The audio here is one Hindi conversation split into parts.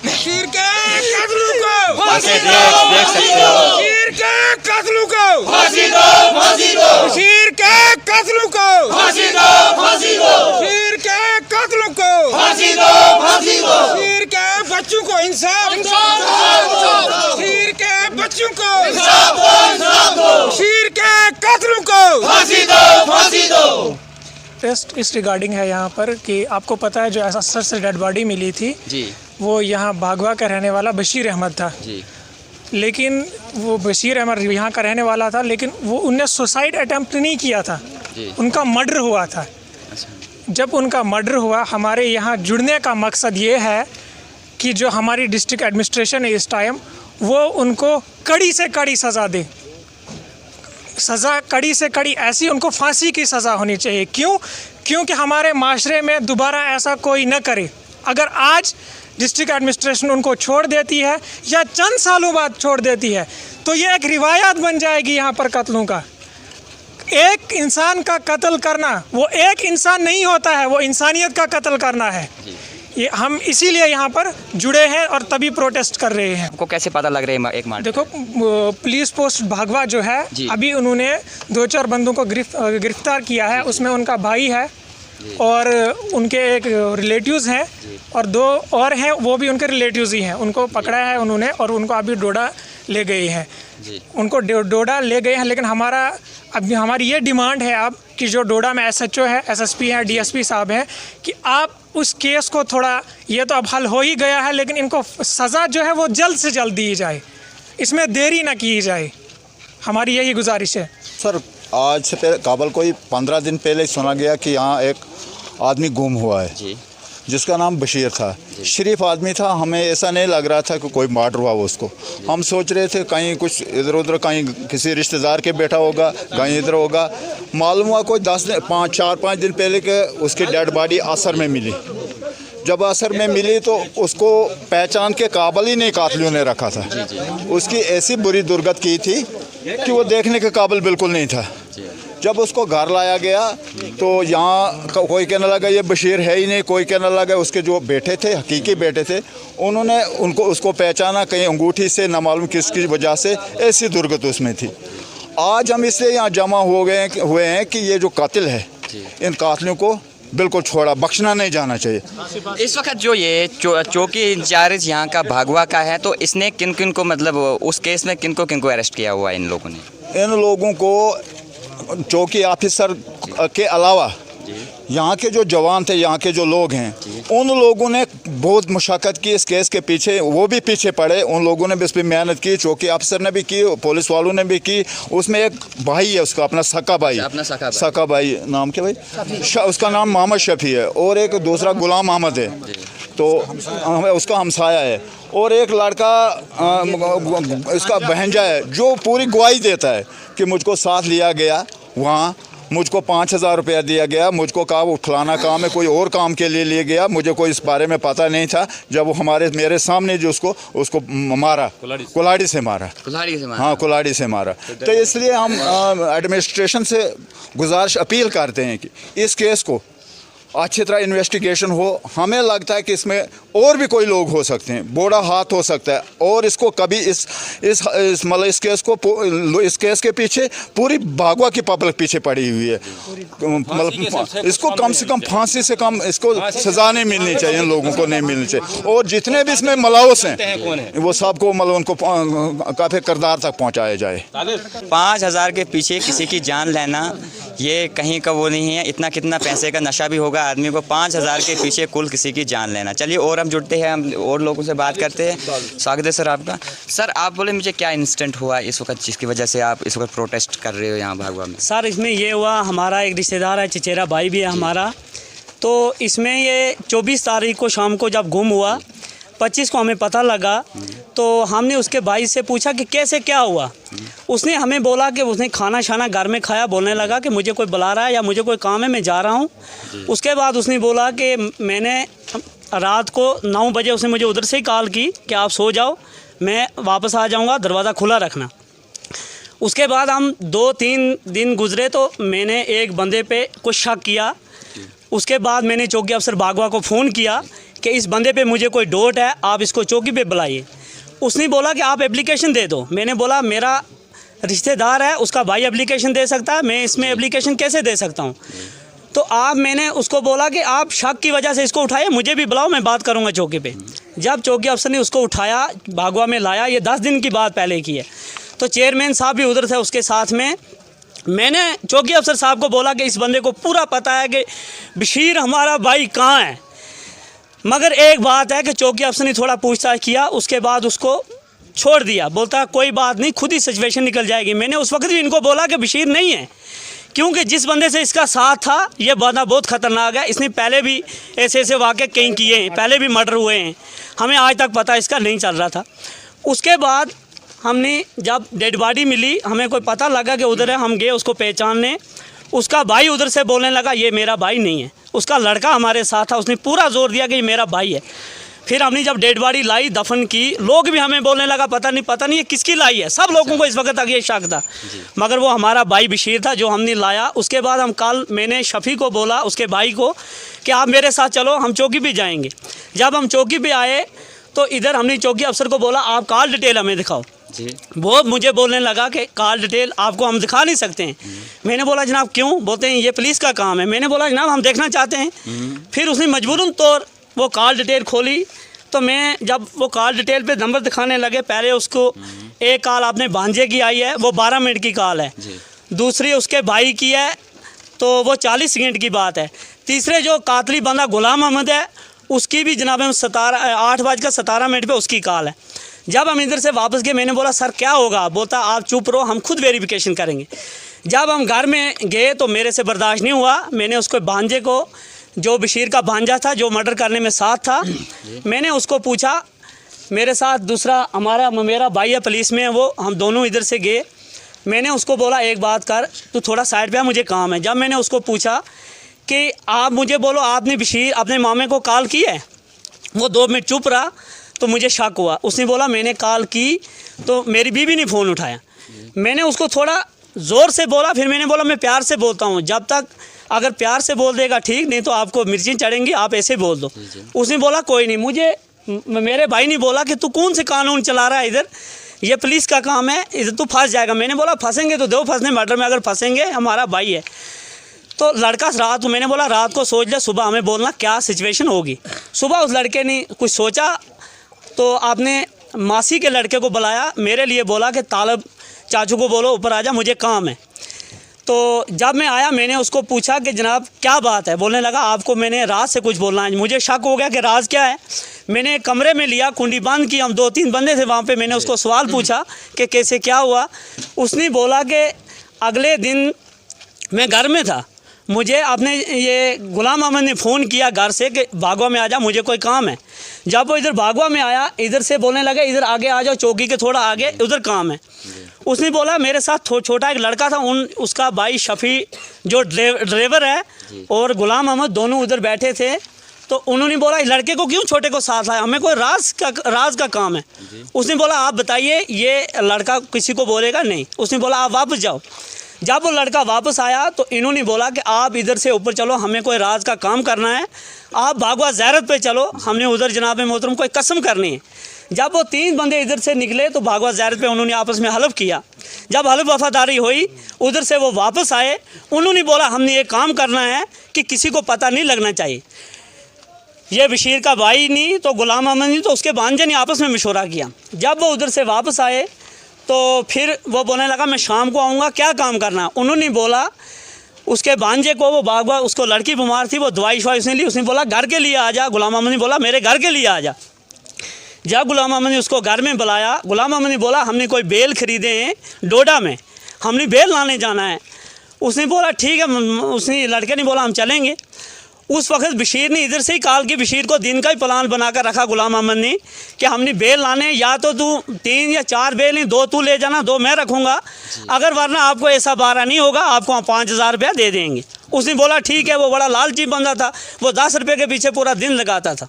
बशीर के कत्ल को फांसी दो, देख सकते हो। बशीर के कत्ल को फांसी दो, फांसी दो, बशीर के कत्ल को फांसी दो, फांसी दो, बशीर के कत्ल को फांसी दो, फांसी दो, बशीर के बच्चों को इंसाफ बशीर के बच्चों को बशीर के कत्ल को फांसी दो, फांसी दो। टेस्ट इस रिगार्डिंग है यहाँ पर कि आपको पता है जो एसएसआर से डेड बॉडी मिली थी जी वो यहाँ भागवा का रहने वाला बशीर अहमद था। जी लेकिन वो बशीर अहमद यहाँ का रहने वाला था, लेकिन वो उनने सुसाइड अटेम्प्ट नहीं किया था, जी। उनका मर्डर हुआ था। अच्छा। जब उनका मर्डर हुआ, हमारे यहाँ जुड़ने का मकसद ये है कि जो हमारी डिस्ट्रिक्ट एडमिनिस्ट्रेशन है इस टाइम, वो उनको कड़ी से कड़ी सज़ा दे। सज़ा कड़ी से कड़ी ऐसी, उनको फांसी की सज़ा होनी चाहिए। क्यों? क्योंकि हमारे माशरे में दोबारा ऐसा कोई न करे। अगर आज डिस्ट्रिक्ट एडमिनिस्ट्रेशन उनको छोड़ देती है या चंद सालों बाद छोड़ देती है तो ये एक रिवायत बन जाएगी यहाँ पर कत्लों का। एक इंसान का कत्ल करना, वो एक इंसान नहीं होता है, वो इंसानियत का कत्ल करना है। ये हम इसीलिए यहाँ पर जुड़े हैं और तभी प्रोटेस्ट कर रहे हैं। आपको कैसे पता लग रहा है एक मार्च? देखो, पुलिस पोस्ट भागवा जो है, अभी उन्होंने 2-4 बंदों को गिरफ्तार किया है। उसमें उनका भाई है और उनके एक रिलेटिव्स हैं और 2 और हैं, वो भी उनके रिलेटिव्स ही हैं। उनको पकड़ा है उन्होंने और उनको अभी डोडा ले गए हैं। उनको डोडा ले गए हैं, लेकिन हमारी ये डिमांड है अब कि जो डोडा में एसएचओ है, एसएसपी हैं, डीएसपी साहब हैं, कि आप उस केस को थोड़ा, ये तो अब हल हो ही गया है, लेकिन इनको सज़ा जो है वो जल्द से जल्द दी जाए, इसमें देरी ना की जाए। हमारी यही गुजारिश है। सर, आज से पहले काबल को ही 15 दिन पहले सुना गया कि यहाँ एक आदमी गुम हुआ है जी। जिसका नाम बशीर था। शरीफ आदमी था, हमें ऐसा नहीं लग रहा था कि कोई मर्डर हुआ उसको। हम सोच रहे थे कहीं कुछ इधर उधर, कहीं किसी रिश्तेदार के बैठा होगा, कहीं इधर होगा। मालूम हुआ कोई 4-5 दिन पहले के उसकी डेड बॉडी असर में मिली। जब असर में मिली तो उसको पहचान के काबिल ही नहीं कातलियों ने रखा था। उसकी ऐसी बुरी दुर्गत की थी कि वो देखने के काबिल बिल्कुल नहीं था। जब उसको घर लाया गया तो यहाँ कोई कहने लगा ये बशीर है ही नहीं, कोई कहने लगा उसके जो बेटे थे, हकीकी बेटे थे, उन्होंने उसको पहचाना कहीं अंगूठी से, न मालूम किसकी वजह से ऐसी दुर्गत उसमें थी। आज हम इसलिए यहाँ जमा हुए हैं कि ये जो कातिल है, इन कातिलों को बिल्कुल छोड़ा, बख्शना नहीं जाना चाहिए। इस वक्त जो ये चौकी इंचार्ज यहाँ का भागवा का है, तो इसने किन किन को, मतलब उस केस में किन को अरेस्ट किया हुआ है इन लोगों ने? इन लोगों को चौकी ऑफिसर के अलावा यहाँ के जो जवान थे, यहाँ के जो लोग हैं, उन लोगों ने बहुत मुशक्क़त की इस केस के पीछे। वो भी पीछे पड़े, उन लोगों ने भी इस पर मेहनत की, चौकी ऑफिसर ने भी की, पुलिस वालों ने भी की। उसमें एक भाई है उसका, अपना सका भाई, सका भाई नाम क्या भाई, उसका नाम मोहम्मद शफी है, और एक दूसरा गुलाम अहमद है, तो उसका हमसाया है, और एक लड़का इसका बहनजा है जो पूरी गवाही देता है कि मुझको साथ लिया गया, वहाँ मुझको 5,000 रुपया दिया गया, मुझको कहा वो फलाना काम है, कोई और काम के लिए लिया गया, मुझे कोई इस बारे में पता नहीं था। जब वो मेरे सामने जो उसको मारा, कुल्हाड़ी से मारा। हाँ, कुल्हाड़ी से मारा। तो इसलिए हम एडमिनिस्ट्रेशन से गुजारिश अपील करते हैं कि इस केस को अच्छी तरह इन्वेस्टिगेशन हो। हमें लगता है कि इसमें और भी कोई लोग हो सकते हैं, बड़ा हाथ हो सकता है, और इसको कभी इस केस के पीछे पूरी भागवा की पब्लिक पीछे पड़ी हुई है। मतलब इसको कम से कम फांसी से कम इसको सज़ा नहीं मिलनी चाहिए, इन लोगों को नहीं मिलनी चाहिए, और जितने भी इसमें मुलव्वस हैं वो सबको मतलब उनको काफ़ी किरदार तक पहुँचाया जाए। 5,000 के पीछे किसी की जान लेना ये कहीं का वो नहीं है। इतना कितना पैसे का नशा भी होगा आदमी को, 5,000 के पीछे कुल किसी की जान लेना। चलिए और हम जुड़ते हैं, हम और लोगों से बात करते हैं। स्वागत है सर आपका। सर आप बोले मुझे क्या इंसिडेंट हुआ इस वक्त जिसकी वजह से आप इस वक्त प्रोटेस्ट कर रहे हो यहाँ भागवा में? सर इसमें ये हुआ, हमारा एक रिश्तेदार है, चचेरा भाई भी है हमारा, तो इसमें ये 24 तारीख को शाम को जब गुम हुआ, 25 को हमें पता लगा, तो हमने उसके भाई से पूछा कि कैसे क्या हुआ। उसने हमें बोला कि उसने खाना शाना घर में खाया, बोलने लगा कि मुझे कोई बुला रहा है या मुझे कोई काम है, मैं जा रहा हूँ। उसके बाद उसने बोला कि मैंने रात को 9 बजे उसने मुझे उधर से ही कॉल की कि आप सो जाओ, मैं वापस आ जाऊँगा, दरवाज़ा खुला रखना। उसके बाद हम 2-3 दिन गुजरे तो मैंने एक बंदे पे कुछ शक किया। उसके बाद मैंने चौकी अफसर भागवा को फ़ोन किया कि इस बंदे पे मुझे कोई डाउट है, आप इसको चौकी पे बुलाइए। उसने बोला कि आप एप्लीकेशन दे दो। मैंने बोला मेरा रिश्तेदार है, उसका भाई एप्लीकेशन दे सकता है, मैं इसमें एप्लीकेशन कैसे दे सकता हूँ। तो मैंने उसको बोला कि आप शक की वजह से इसको उठाइए, मुझे भी बुलाओ, मैं बात करूँगा चौकी पे। जब चौकी अफसर ने उसको उठाया, भागवा में लाया, ये 10 दिन की बात पहले की है, तो चेयरमैन साहब भी उधर थे उसके साथ में। मैंने चौकी अफसर साहब को बोला कि इस बंदे को पूरा पता है कि बशीर हमारा भाई कहाँ है, मगर एक बात है कि चौकी अफसर ने थोड़ा पूछताछ किया, उसके बाद उसको छोड़ दिया। बोलता कोई बात नहीं, खुद ही सिचुएशन निकल जाएगी। मैंने उस वक्त भी इनको बोला कि बशीर नहीं है, क्योंकि जिस बंदे से इसका साथ था ये बंदा बहुत ख़तरनाक है। इसने पहले भी ऐसे वाक़े कई किए हैं, पहले भी मर्डर हुए हैं, हमें आज तक पता इसका नहीं चल रहा था। उसके बाद हमने जब डेड बॉडी मिली, हमें कोई पता लगा कि उधर है, हम गए उसको पहचानने। उसका भाई उधर से बोलने लगा ये मेरा भाई नहीं है, उसका लड़का हमारे साथ था, उसने पूरा जोर दिया कि ये मेरा भाई है। फिर हमने जब डेड बॉडी लाई, दफन की, लोग भी हमें बोलने लगा पता नहीं ये किसकी लाई है। सब लोगों को इस वक्त तक ये शक था, मगर वो हमारा भाई बशीर था जो हमने लाया। उसके बाद मैंने शफ़ी को बोला, उसके भाई को, कि आप मेरे साथ चलो, हम चौकी पे जाएंगे। जब हम चौकी पे आए तो इधर हमने चौकी अफसर को बोला आप कॉल डिटेल हमें दिखाओ। वो मुझे बोलने लगा कि कॉल डिटेल आपको हम दिखा नहीं सकते हैं। मैंने बोला जनाब क्यों? बोलते हैं ये पुलिस का काम है। मैंने बोला जनाब हम देखना चाहते हैं। फिर उसने मजबूरन तौर वो कॉल डिटेल खोली, तो मैं जब वो कॉल डिटेल पे नंबर दिखाने लगे, पहले उसको एक कॉल आपने भांजे की आई है, वो 12 मिनट की कॉल है, दूसरी उसके भाई की है तो वो 40 सेकंड की बात है, तीसरे जो कातली बंदा गुलाम अहमद है उसकी भी जनाब 8:17 पे उसकी कॉल है। जब हम इधर से वापस गए, मैंने बोला सर क्या होगा? बोलता आप चुप रहो, हम खुद वेरिफिकेशन करेंगे। जब हम घर में गए तो मेरे से बर्दाश्त नहीं हुआ। मैंने उसको भांजे को, जो बशीर का भांजा था जो मर्डर करने में साथ था, मैंने उसको पूछा, मेरे साथ दूसरा मेरा भाई है पुलिस में है वो, हम दोनों इधर से गए। मैंने उसको बोला एक बात कर, तू थोड़ा साइड पे आ, मुझे काम है। जब मैंने उसको पूछा कि आप मुझे बोलो आपने बशीर अपने मामे को कॉल की है, वो 2 मिनट चुप रहा, तो मुझे शक हुआ। उसने बोला मैंने कॉल की तो मेरी बीवी ने फ़ोन उठाया। मैंने उसको थोड़ा ज़ोर से बोला, फिर मैंने बोला मैं प्यार से बोलता हूँ, जब तक अगर प्यार से बोल देगा ठीक, नहीं तो आपको मिर्ची चढ़ेंगी, आप ऐसे बोल दो। उसने बोला कोई नहीं। मेरे भाई ने बोला कि तू कौन से कानून चला रहा है इधर, ये पुलिस का काम है, इधर तू फंस जाएगा। मैंने बोला फंसेंगे तो दो फंसने, मर्डर में अगर फंसेंगे, हमारा भाई है। तो लड़का रात, मैंने बोला रात को सोच ले, सुबह हमें बोलना क्या सिचुएशन होगी। सुबह उस लड़के ने कुछ सोचा तो आपने मासी के लड़के को बुलाया, मेरे लिए बोला कि तालब चाचू को बोलो ऊपर आ जा, मुझे काम है। तो जब मैं आया मैंने उसको पूछा कि जनाब क्या बात है? बोलने लगा आपको मैंने राज से कुछ बोलना है। मुझे शक हो गया कि राज क्या है। मैंने एक कमरे में लिया, कुंडी बंद की, हम 2-3 बंदे थे वहाँ पे। मैंने उसको सवाल पूछा कि कैसे क्या हुआ। उसने बोला कि अगले दिन मैं घर में था, मुझे अपने ये गुलाम अहमद ने फ़ोन किया घर से कि भागवा में आ जा, मुझे कोई काम है। जब वो इधर भागवा में आया, इधर से बोलने लगे इधर आगे आ जाओ, चौकी के थोड़ा आगे, उधर काम है। उसने बोला मेरे साथ छोटा एक लड़का था, उसका भाई शफ़ी जो ड्राइवर है और गुलाम अहमद दोनों उधर बैठे थे। तो उन्होंने बोला इस लड़के को क्यों छोटे को साथ लाया, हमें कोई राज का काम है। उसने बोला आप बताइए, ये लड़का किसी को बोलेगा नहीं। उसने बोला आप वापस जाओ। जब वो लड़का वापस आया तो इन्होंने बोला कि आप इधर से ऊपर चलो, हमें कोई राज का काम करना है, आप भागवा ज़ैरत पे चलो, हमने उधर जनाब मोहतरम कोई कसम करनी है। जब वो 3 बंदे इधर से निकले तो भागवा ज़ैरत पे उन्होंने आपस में हलफ किया। जब हलफ वफादारी हुई, उधर से वो वापस आए, उन्होंने बोला हमने ये काम करना है कि किसी को पता नहीं लगना चाहिए। ये बशीर का भाई नहीं तो गुलाम अहमद नहीं तो उसके भांजे ने आपस में मशवरा किया। जब वो उधर से वापस आए तो फिर वो बोलने लगा मैं शाम को आऊँगा, क्या काम करना है। उन्होंने बोला उसके भांजे को, वो बागवा उसको लड़की बीमार थी, वो दवाई शवाई उसने ली। उसने बोला घर के लिए आ जा। गुलाम अहमद ने बोला मेरे घर के लिए आ जा। जब गुलाम अहमद ने उसको घर में बुलाया, गुलाम अहमद ने बोला हमने कोई बेल ख़रीदे हैं डोडा में, हमने बेल लाने जाना है। उसने बोला ठीक है। उसने लड़के ने बोला हम चलेंगे। उस वक्त बशीर ने इधर से ही कॉल की, बशीर को दिन का ही प्लान बनाकर रखा गुलाम अहमद ने कि हमने बेल लाने, या तो तू 3 या 4 बेल नहीं, 2 तू ले जाना, 2 मैं रखूँगा, अगर वरना आपको ऐसा बारा नहीं होगा, आपको 5000 रुपया दे देंगे। उसने बोला ठीक है। वो बड़ा लालची बंदा था, वो 10 रुपये के पीछे पूरा दिन लगाता था।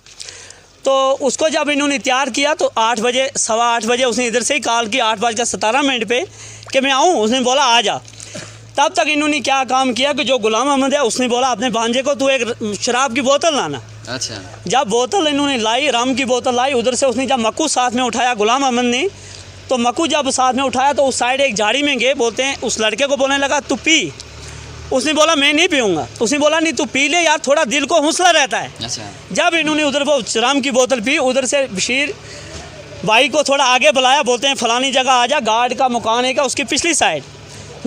तो उसको जब इन्होंने तैयार किया तो 8 बजे, 8:15 बजे उसने इधर से ही कॉल की 8:17 पे कि मैं आऊँ। उसने बोला आ जा। तब तक इन्होंने क्या काम किया कि जो गुलाम अहमद है उसने बोला अपने भांजे को तू एक शराब की बोतल लाना। अच्छा। जब बोतल इन्होंने लाई, रम की बोतल लाई, उधर से उसने जब मक्कू साथ में उठाया गुलाम अहमद ने, तो मक्कू जब साथ में उठाया तो उस साइड एक झाड़ी में गए, बोलते हैं उस लड़के को बोलने लगा तू पी। उसने बोला मैं नहीं पीऊँगा। उसने बोला नहीं तू पी ले यार, थोड़ा दिल को हौसला रहता है। अच्छा। जब इन्होंने उधर वो रम की बोतल पी, उधर से बशीर भाई को थोड़ा आगे बुलाया, बोलते हैं फलानी जगह आ जा, गार्ड का मकान है का उसकी पिछली साइड।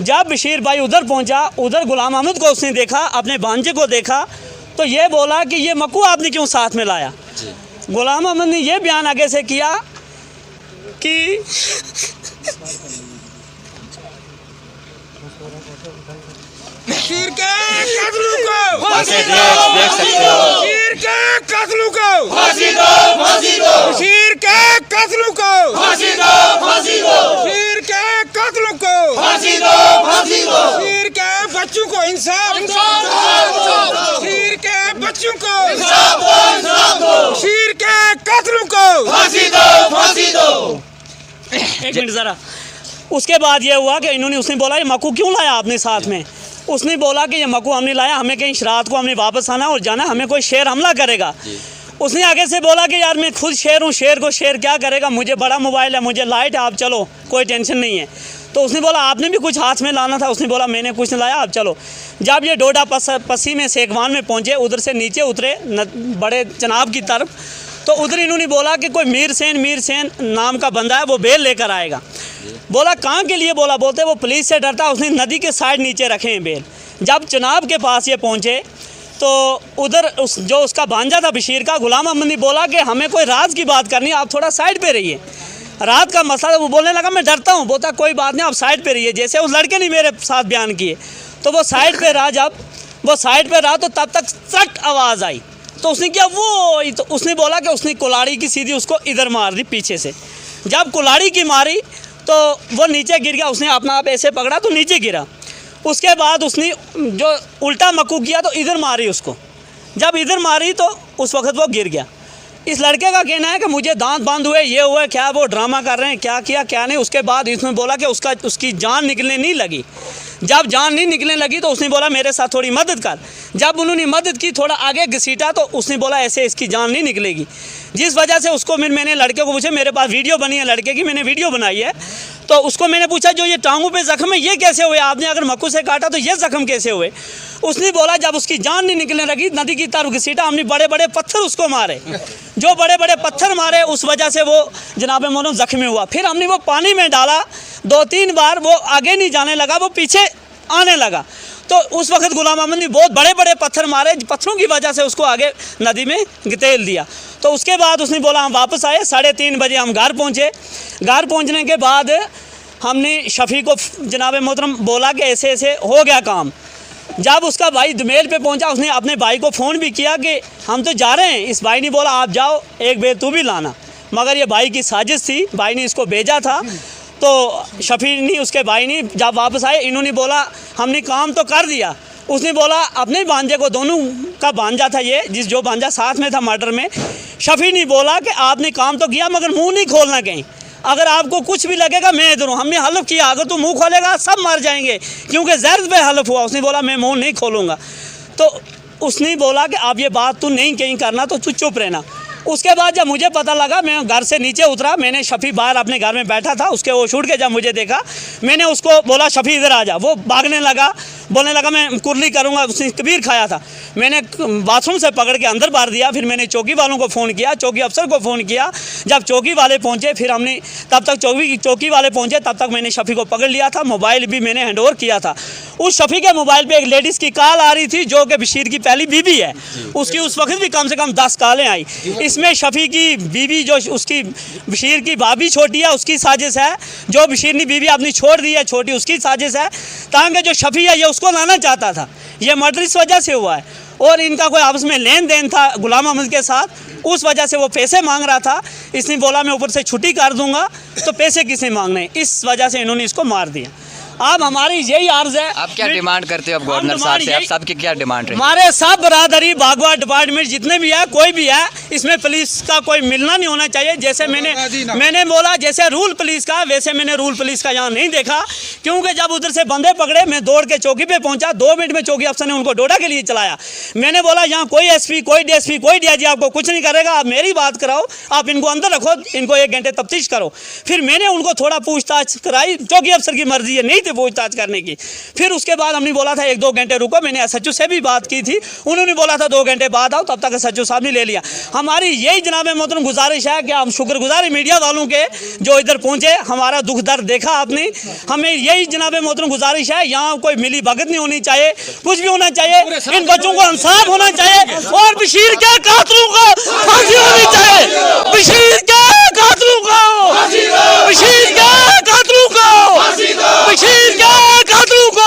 जब बशीर भाई उधर पहुंचा, उधर गुलाम अहमद को उसने देखा, अपने भांजे को देखा, तो ये बोला कि ये मक्कू आपने क्यों साथ में लाया। गुलाम अहमद ने ये बयान आगे से किया कि बशीर के कत्ल को फांसी देख सकते हो। बशीर के कत्ल को फांसी दो, फांसी दो, बशीर के कत्ल को फांसी दो, फांसी दो, बशीर के कत्ल को फांसी दो, फांसी दो, बशीर के बच्चों को इंसाफ बशीर के बच्चों को बशीर के कत्ल को फांसी दो, फांसी दो। एक मिनट ज़रा। उसके बाद ये हुआ कि इन्होंने, उसने बोला ये मक्कू क्यों लाया आपने साथ में। उसने बोला कि ये मक्कू हमने लाया, हमें कहीं रात को हमने वापस आना और जाना, हमें कोई शेर हमला करेगा। उसने आगे से बोला कि यार मैं खुद शेर हूँ, शेर को शेर क्या करेगा, मुझे बड़ा मोबाइल है, मुझे लाइट है, आप चलो कोई टेंशन नहीं है। तो उसने बोला आपने भी कुछ हाथ में लाना था। उसने बोला मैंने कुछ नहीं लाया, आप चलो। जब ये डोडा पसी में सेकवान में पहुँचे, उधर से नीचे उतरे बड़े चनाब की तरफ, तो उधर इन्होंने बोला कि कोई मीर सेन नाम का बंदा है, वो बेल लेकर आएगा। बोला कहाँ के लिए, बोलते वो पुलिस से डरता। उसने नदी के साइड नीचे रखे हैं बेल। जब चनाब के पास ये पहुँचे तो उधर जो उसका भांजा था बशीर का, गुलाम अहमद ने बोला कि हमें कोई राज की बात करनी है, आप थोड़ा साइड पे रहिए, रात का मसला। वो बोलने लगा मैं डरता हूँ। बोलता कोई बात नहीं, आप साइड पे रहिए। जैसे उस लड़के ने मेरे साथ बयान किए, तो वो साइड पे रहा। जब वो साइड पे रहा तो तब तक सट आवाज़ आई, तो उसने क्या वो, तो उसने बोला कि उसने कुल्हाड़ी की सीधी उसको इधर मार दी पीछे से। जब कुल्हाड़ी की मारी तो वो नीचे गिर गया। उसने अपना आप ऐसे पकड़ा तो नीचे गिरा। उसके बाद उसने जो उल्टा मक्कू किया तो इधर मारी उसको। जब इधर मारी तो उस वक्त वो गिर गया। इस लड़के का कहना है कि मुझे दांत बांध हुए, ये हुए, क्या वो ड्रामा कर रहे हैं, क्या किया क्या नहीं। उसके बाद इसने बोला कि उसकी जान निकलने नहीं लगी। जब जान नहीं निकलने लगी तो उसने बोला मेरे साथ थोड़ी मदद कर। जब उन्होंने मदद की, थोड़ा आगे घसीटा, तो उसने बोला ऐसे इसकी जान नहीं निकलेगी। जिस वजह से उसको मैंने लड़के को पूछा, मेरे पास वीडियो बनी है लड़के की, मैंने वीडियो बनाई है, तो उसको मैंने पूछा जो ये टांगों पे ज़ख्म है ये कैसे हुए, आपने अगर मक्कू से काटा तो ये ज़ख्म कैसे हुए। उसने बोला जब उसकी जान नहीं निकलने लगी, नदी की तरफ घसीटा, हमने बड़े बड़े पत्थर उसको मारे। जो बड़े बड़े पत्थर मारे उस वजह से वो जनाब मोहतरम ज़ख्मी हुआ। फिर हमने वो पानी में डाला 2-3 बार, वो आगे नहीं जाने लगा, वो पीछे आने लगा। तो उस वक्त गुलाम अहमद ने बहुत बड़े बड़े पत्थर मारे, पत्थरों की वजह से उसको आगे नदी में गितेल दिया। तो उसके बाद उसने बोला हम वापस आए, 3:30 बजे हम घर पहुँचे। घर पहुँचने के बाद हमने शफ़ी को जनाब मोहतरम बोला कि ऐसे ऐसे हो गया काम। जब उसका भाई दुमेल पे पहुंचा, उसने अपने भाई को फ़ोन भी किया कि हम तो जा रहे हैं। इस भाई ने बोला आप जाओ, एक बेर तू भी लाना, मगर ये भाई की साजिश थी, भाई ने इसको भेजा था। तो शफ़ी ने, उसके भाई ने, जब वापस आए इन्होंने बोला हमने काम तो कर दिया। उसने बोला अपने भांजे को, दोनों का भांजा था ये, जो भांजा साथ में था मर्डर में। शफ़ी ने बोला कि आपने काम तो किया मगर मुँह नहीं खोलना कहीं, अगर आपको कुछ भी लगेगा मैं इधर हूँ। हमने हलफ किया अगर तू मुंह खोलेगा सब मर जाएंगे, क्योंकि ज़र्द पे हलफ हुआ। उसने बोला मैं मुंह नहीं खोलूँगा। तो उसने बोला कि अब ये बात तू नहीं कहीं करना, तो तू चुप रहना। उसके बाद जब मुझे पता लगा, मैं घर से नीचे उतरा, मैंने शफ़ी बाहर अपने घर में बैठा था, उसके वो छूट के जब मुझे देखा, मैंने उसको बोला शफ़ी इधर आ जा। वो भागने लगा, बोलने लगा मैं कुर्ली करूँगा, उसने कबीर खाया था। मैंने बाथरूम से पकड़ के अंदर मार दिया। फिर मैंने चौकी वालों को फ़ोन किया, चौकी अफसर को फ़ोन किया। जब चौकी वाले पहुँचे, फिर हमने तब तक चौकी वाले पहुँचे, तब तक मैंने शफ़ी को पकड़ लिया था। मोबाइल भी मैंने हैंड ओवर किया था। उस शफ़ी के मोबाइल पे एक लेडीज़ की कॉल आ रही थी जो कि बशीर की पहली बीवी है। उसकी उस वक्त भी कम से कम 10 कॉलें आई। इसमें शफ़ी की बीवी, जो उसकी बशीर की भाभी छोटी है, उसकी साजिश है। जो बशीर ने बीवी अपनी छोड़ दी है छोटी, उसकी साजिश है। ताकि जो शफ़ी है ये उसको लाना चाहता था। ये मर्डर इस वजह से हुआ है। और इनका कोई आपस में लेन देन था गुलाम अहमद के साथ, उस वजह से वो पैसे मांग रहा था। इसने बोला मैं ऊपर से छुट्टी कर दूंगा, तो पैसे किसने मांगने, इस वजह से इन्होंने इसको मार दिया। अब हमारी यही अर्ज है। आप क्या डिमांड करते हो अब गवर्नर साहब से? आप सबकी क्या डिमांड रही? हमारे सब बरादरी बागवा डिपार्टमेंट जितने भी है, कोई भी है, इसमें पुलिस का कोई मिलना नहीं होना चाहिए। जैसे मैंने बोला जैसे रूल पुलिस का, वैसे मैंने रूल पुलिस का यहाँ नहीं देखा, क्योंकि जब उधर से बंदे पकड़े मैं दौड़ के चौकी पे पहुंचा, 2 मिनट में चौकी अफसर ने उनको डोडा के लिए चलाया। मैंने बोला यहाँ कोई एसपी, कोई डीएसपी, कोई डीआईजी आपको कुछ नहीं करेगा, आप मेरी बात कराओ, आप इनको अंदर रखो, इनको 1 घंटे तफ्तीश करो। फिर मैंने उनको थोड़ा पूछताछ कराई, चौकी अफसर की मर्जी है, नहीं थी पूछताछ करने की। फिर उसके बाद हमने बोला था 1-2 घंटे रुको, मैंने एसएचओ से भी बात की थी, उन्होंने बोला था 2 घंटे बाद आओ, तब तक एसएचओ साहब ने ले लिया। हमारी यही जनाब मोहतरम गुजारिश है कि हम शुक्रगुजार हैं मीडिया वालों के जो इधर पहुंचे, हमारा दुख दर्द देखा आपने। हमें यही जनाब मोहतरम गुजारिश है, यहाँ कोई मिली भगत नहीं होनी चाहिए, कुछ भी होना चाहिए, इन बच्चों को इंसाफ होना चाहिए और बशीर के कातिलों को फांसी होनी चाहिए। बशीर के कातिलों को, बशीर के कातिलों को, बशीर के कातिलों को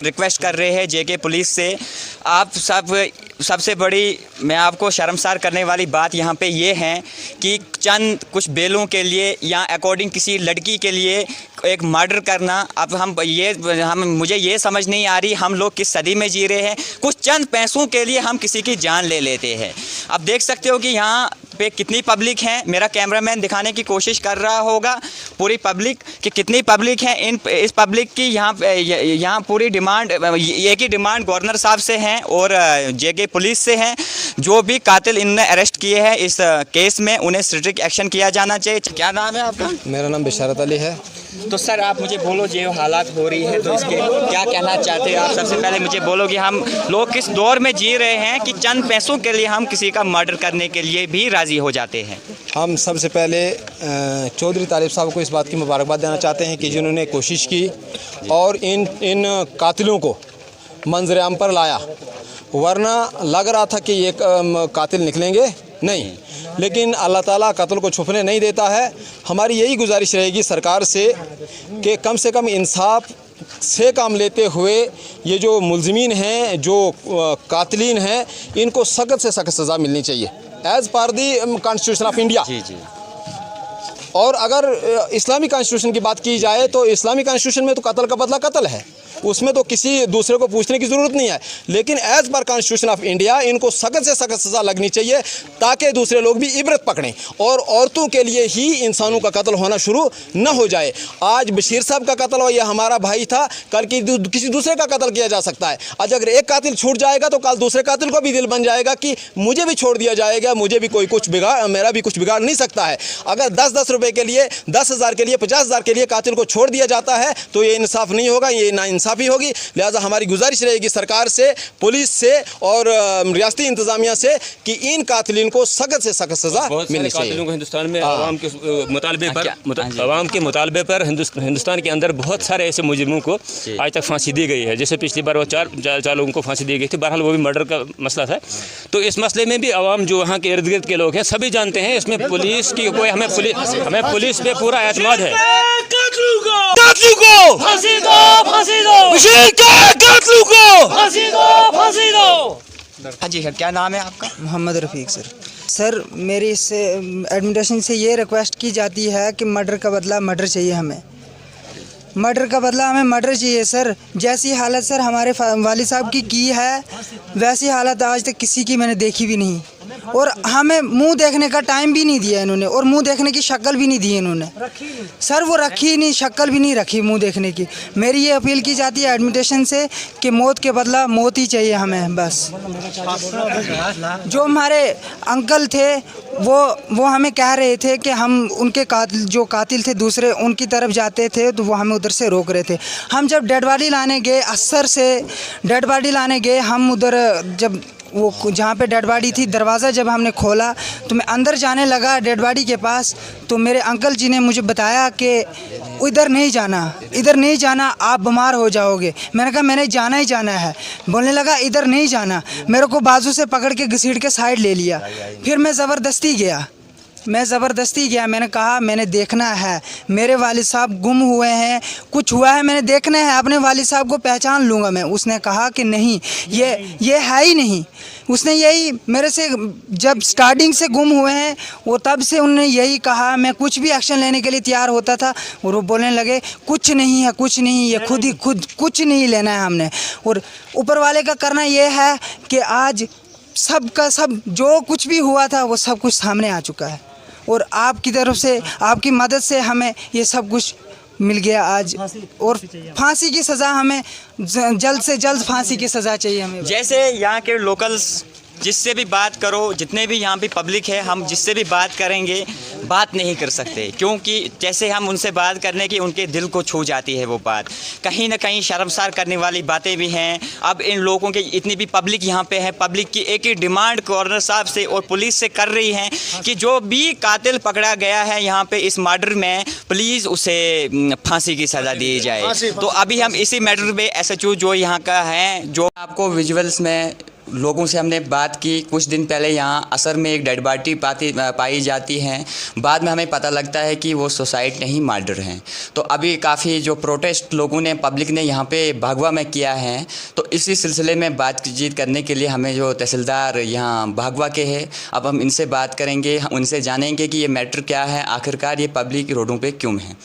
रिक्वेस्ट कर रहे हैं जेके पुलिस से। आप सबसे बड़ी मैं आपको शर्मसार करने वाली बात यहाँ पे ये है कि चंद कुछ बेलों के लिए या अकॉर्डिंग किसी लड़की के लिए एक मर्डर करना, अब मुझे ये समझ नहीं आ रही हम लोग किस सदी में जी रहे हैं। कुछ चंद पैसों के लिए हम किसी की जान ले लेते हैं। अब देख सकते हो कि यहाँ पे कितनी पब्लिक है, मेरा कैमरामैन दिखाने की कोशिश कर रहा होगा पूरी पब्लिक कि कितनी पब्लिक है। इस पब्लिक की यहाँ पूरी डिमांड, एक ही डिमांड गवर्नर साहब से है और जेके पुलिस से है। जो भी कातिल इनने अरेस्ट किए हैं इस केस में, उन्हें स्ट्रिक्ट एक्शन किया जाना चाहिए। क्या नाम है आपका? मेरा नाम बिशारत अली है। तो सर आप मुझे बोलो, जो हालात हो रही है तो इसके क्या कहना चाहते हैं आप? सबसे पहले मुझे बोलो कि हम लोग किस दौर में जी रहे हैं कि चंद पैसों के लिए हम किसी का मर्डर करने के लिए भी राज़ी हो जाते हैं। हम सबसे पहले चौधरी तालिब साहब को इस बात की मुबारकबाद देना चाहते हैं कि जिन्होंने कोशिश की और इन कातिलों को मंजर-ए-आम पर लाया, वरना लग रहा था कि ये कातिल निकलेंगे नहीं, लेकिन अल्लाह ताला कत्ल को छुपने नहीं देता है। हमारी यही गुजारिश रहेगी सरकार से कि कम से कम इंसाफ से काम लेते हुए ये जो मुलजिमीन हैं, जो कातिलीन हैं, इनको सख्त से सख्त सज़ा मिलनी चाहिए as per the constitution of India. जी। और अगर इस्लामी कॉन्स्टिट्यूशन की बात की जाए तो इस्लामी कॉन्स्टिट्यूशन में तो कत्ल का बदला कत्ल है, उसमें तो किसी दूसरे को पूछने की ज़रूरत नहीं है। लेकिन as per constitution of India इनको सख्त से सख्त सज़ा लगनी चाहिए ताकि दूसरे लोग भी इबरत पकड़ें और औरतों के लिए ही इंसानों का कत्ल होना शुरू न हो जाए। आज बशीर साहब का कत्ल हो, यह हमारा भाई था, कल किसी दूसरे का कत्ल किया जा सकता है। आज अगर एक कातिल छूट जाएगा तो कल दूसरे कातिल को भी दिल बन जाएगा कि मुझे भी छोड़ दिया जाएगा, मुझे भी कोई कुछ मेरा भी कुछ बिगाड़ नहीं सकता है। अगर 10-10 रुपये के लिए, 10,000 के लिए, 50,000 के लिए कातिल को छोड़ दिया जाता है तो ये इंसाफ नहीं होगा, ये नाइंसाफ़ी होगी। लिहाजा हमारी गुजारिश रहेगी सरकार से, पुलिस से और रियासती इंतजामिया से कि इन कातिलीन को सख्त से सख्त सज़ा मिलनी चाहिए। हिंदुस्तान में आवाम के मुतालबे पर हिंदुस्तान के अंदर बहुत सारे ऐसे मुजरिमों को आज तक फांसी दी गई है। जैसे पिछली बार वो चार लोगों को फांसी दी गई थी, बहरहाल वो भी मर्डर का मसला था। तो इस मसले में भी आवाम जो वहाँ के इर्द गिर्द के लोग हैं सभी जानते हैं, इसमें पुलिस की कोई हमें पुलिस पे पूरा एतमाद है। हाँ जी सर, क्या नाम है आपका? मोहम्मद रफ़ीक सर मेरी इससे एडमिनिस्ट्रेशन से ये रिक्वेस्ट की जाती है कि मर्डर का बदला मर्डर चाहिए, हमें मर्डर का बदला हमें मर्डर चाहिए सर। जैसी हालत सर हमारे वालिद साहब की है, वैसी हालत आज तक किसी की मैंने देखी भी नहीं, और हमें मुंह देखने का टाइम भी नहीं दिया इन्होंने, और मुंह देखने की शक्ल भी नहीं दी इन्होंने सर, वो रखी नहीं, शक्ल भी नहीं रखी मुंह देखने की। मेरी ये अपील की जाती है एडमिनिस्ट्रेशन से कि मौत के बदला मौत ही चाहिए हमें बस। जो हमारे अंकल थे वो हमें कह रहे थे कि हम उनके जो कातिल थे दूसरे, उनकी तरफ जाते थे तो वो हमें उधर से रोक रहे थे। हम जब डेड बॉडी लाने गए, असर से डेड बॉडी लाने गए, हम उधर जब वो जहाँ पे डेड बॉडी थी, दरवाज़ा जब हमने खोला तो मैं अंदर जाने लगा डेड बॉडी के पास, तो मेरे अंकल जी ने मुझे बताया कि इधर नहीं जाना, आप बीमार हो जाओगे। मैंने कहा मैंने जाना ही जाना है। बोलने लगा इधर नहीं जाना, मेरे को बाजू से पकड़ के घसीट के साइड ले लिया, फिर मैं ज़बरदस्ती गया। मैं ज़बरदस्ती गया, मैंने कहा मैंने देखना है, मेरे वालिद साहब गुम हुए हैं, कुछ हुआ है, मैंने देखना है, अपने वालिद साहब को पहचान लूँगा मैं। उसने कहा कि नहीं, ये है ही नहीं। उसने यही मेरे से, जब स्टार्टिंग से गुम हुए हैं वो तब से उन्होंने यही कहा, मैं कुछ भी एक्शन लेने के लिए तैयार होता था और वो बोलने लगे कुछ नहीं है, कुछ नहीं, ये खुद कुछ नहीं लेना है हमने। और ऊपर वाले का करना ये है कि आज सब का सब जो कुछ भी हुआ था वो सब कुछ सामने आ चुका है और आपकी तरफ से, आपकी मदद से हमें ये सब कुछ मिल गया आज। और फांसी की सज़ा हमें जल्द से जल्द फांसी की सज़ा चाहिए हमें। जैसे यहाँ के लोकल्स जिससे भी बात करो, जितने भी यहाँ पे पब्लिक है, हम जिससे भी बात करेंगे बात नहीं कर सकते, क्योंकि जैसे हम उनसे बात करने की उनके दिल को छू जाती है वो बात। कहीं ना कहीं शर्मसार करने वाली बातें भी हैं। अब इन लोगों के इतनी भी पब्लिक यहाँ पे है, पब्लिक की एक ही डिमांड गवर्नर साहब से और पुलिस से कर रही है कि जो भी कातिल पकड़ा गया है यहाँ पे इस मर्डर में, प्लीज़ उसे फांसी की सज़ा दी जाए। तो अभी हम इसी मैटर पे SHO जो यहाँ का है, जो आपको विजुअल्स में लोगों से हमने बात की, कुछ दिन पहले यहाँ असर में एक डेड बॉडी पाई जाती है, बाद में हमें पता लगता है कि वो सुसाइड नहीं मर्डर हैं। तो अभी काफ़ी जो प्रोटेस्ट लोगों ने, पब्लिक ने यहाँ पे भागवा में किया है, तो इसी सिलसिले में बातचीत करने के लिए हमें जो तहसीलदार यहाँ भागवा के हैं, अब हम इनसे बात करेंगे, उनसे जानेंगे कि ये मैटर क्या है, आखिरकार ये पब्लिक रोडों पर क्यों है।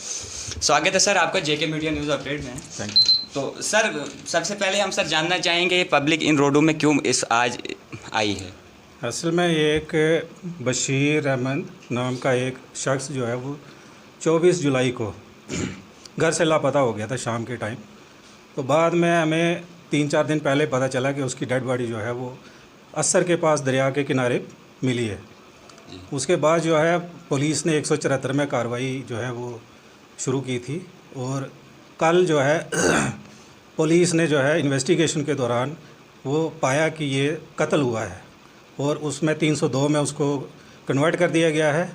स्वागत है सर आपका JK मीडिया न्यूज़ अपडेट में। Thank you. तो सर सबसे पहले हम सर जानना चाहेंगे पब्लिक इन रोडों में क्यों इस आज आई है। असल में ये एक बशीर अहमद नाम का एक शख्स जो है वो 24 जुलाई को घर से लापता हो गया था शाम के टाइम। तो बाद में हमें 3-4 दिन पहले पता चला कि उसकी डेड बॉडी जो है वो असर के पास दरिया के किनारे मिली है। उसके बाद जो है पुलिस ने 174 में कार्रवाई जो है वो शुरू की थी और कल जो है पुलिस ने जो है इन्वेस्टिगेशन के दौरान वो पाया कि ये कत्ल हुआ है और उसमें 302 में उसको कन्वर्ट कर दिया गया है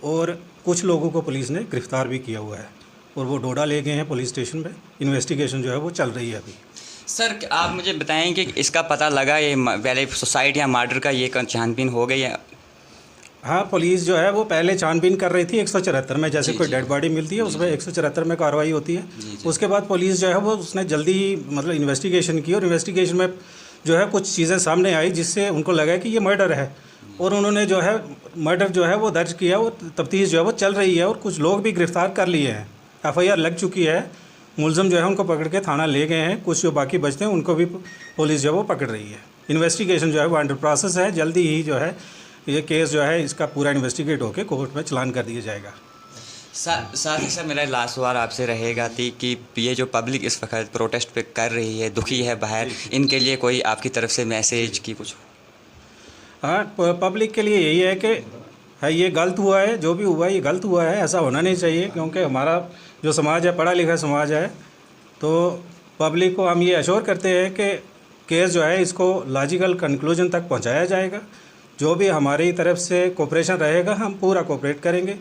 और कुछ लोगों को पुलिस ने गिरफ़्तार भी किया हुआ है और वो डोडा ले गए हैं पुलिस स्टेशन में। इन्वेस्टिगेशन जो है वो चल रही है अभी। सर आप मुझे बताएं कि इसका पता लगा ये पहले सुसाइड या मर्डर का ये छानबीन हो गई है? हाँ, पुलिस जो है वो पहले छानबीन कर रही थी 174 में, जैसे कोई डेड बॉडी मिलती है उसमें 174 में कार्रवाई होती है। उसके बाद पुलिस जो है वो उसने जल्दी मतलब इन्वेस्टिगेशन की और इन्वेस्टिगेशन में जो है कुछ चीज़ें सामने आई जिससे उनको लगा कि ये मर्डर है और उन्होंने जो है मर्डर जो है वो दर्ज किया और तफ्तीश जो है वो चल रही है और कुछ लोग भी गिरफ़्तार कर लिए हैं। FIR लग चुकी है, मुलज़म जो है उनको पकड़ के थाना ले गए हैं, कुछ जो बाकी बचते हैं उनको भी पुलिस जो है वो पकड़ रही है। इन्वेस्टिगेशन जो है वो अंडर प्रोसेस है, जल्दी ही जो है ये केस जो है इसका पूरा इन्वेस्टिगेट होकर कोर्ट में चलान कर दिया जाएगा। साथ ही सर मेरा लास्ट सवाल आपसे रहेगा थी कि ये जो पब्लिक इस वक्त प्रोटेस्ट पे कर रही है, दुखी है बाहर, इनके लिए कोई आपकी तरफ से मैसेज की कुछ? हाँ, पब्लिक के लिए यही है कि ये गलत हुआ है, जो भी हुआ है ये गलत हुआ है, ऐसा होना नहीं चाहिए, क्योंकि हमारा जो समाज है पढ़ा लिखा समाज है। तो पब्लिक को हम ये अश्योर करते हैं कि केस जो है इसको लॉजिकल कंक्लूजन तक पहुंचाया जाएगा। जो भी हमारी तरफ से कोऑपरेशन रहेगा हम पूरा कोऑपरेट करेंगे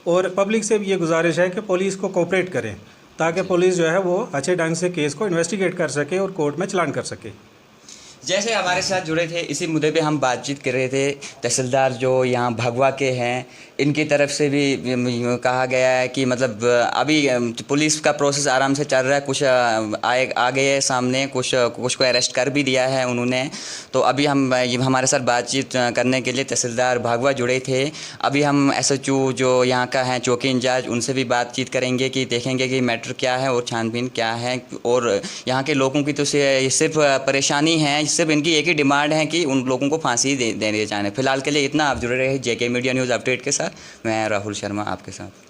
और पब्लिक से भी ये गुजारिश है कि पुलिस को कोऑपरेट करें ताकि पुलिस जो है वो अच्छे ढंग से केस को इन्वेस्टिगेट कर सके और कोर्ट में चलान कर सके। जैसे हमारे साथ जुड़े थे इसी मुद्दे पे हम बातचीत कर रहे थे, तहसीलदार जो यहाँ भागवा के हैं इनकी तरफ से भी कहा गया है कि मतलब अभी पुलिस का प्रोसेस आराम से चल रहा है, कुछ आ गए हैं सामने, कुछ को अरेस्ट कर भी दिया है उन्होंने। तो अभी हम हमारे साथ बातचीत करने के लिए तहसीलदार भागवा जुड़े थे। अभी हम SHO जो यहाँ का है चौकी इंचार्ज, उनसे भी बातचीत करेंगे कि देखेंगे कि मैटर क्या है और छानबीन क्या है। और यहाँ के लोगों की तो सिर्फ परेशानी है, सिर्फ इनकी एक ही डिमांड है कि उन लोगों को फांसी देने जाने। फिलहाल के लिए इतना, आप जुड़े रहे JK मीडिया न्यूज़ अपडेट के साथ। मैं राहुल शर्मा आपके साथ।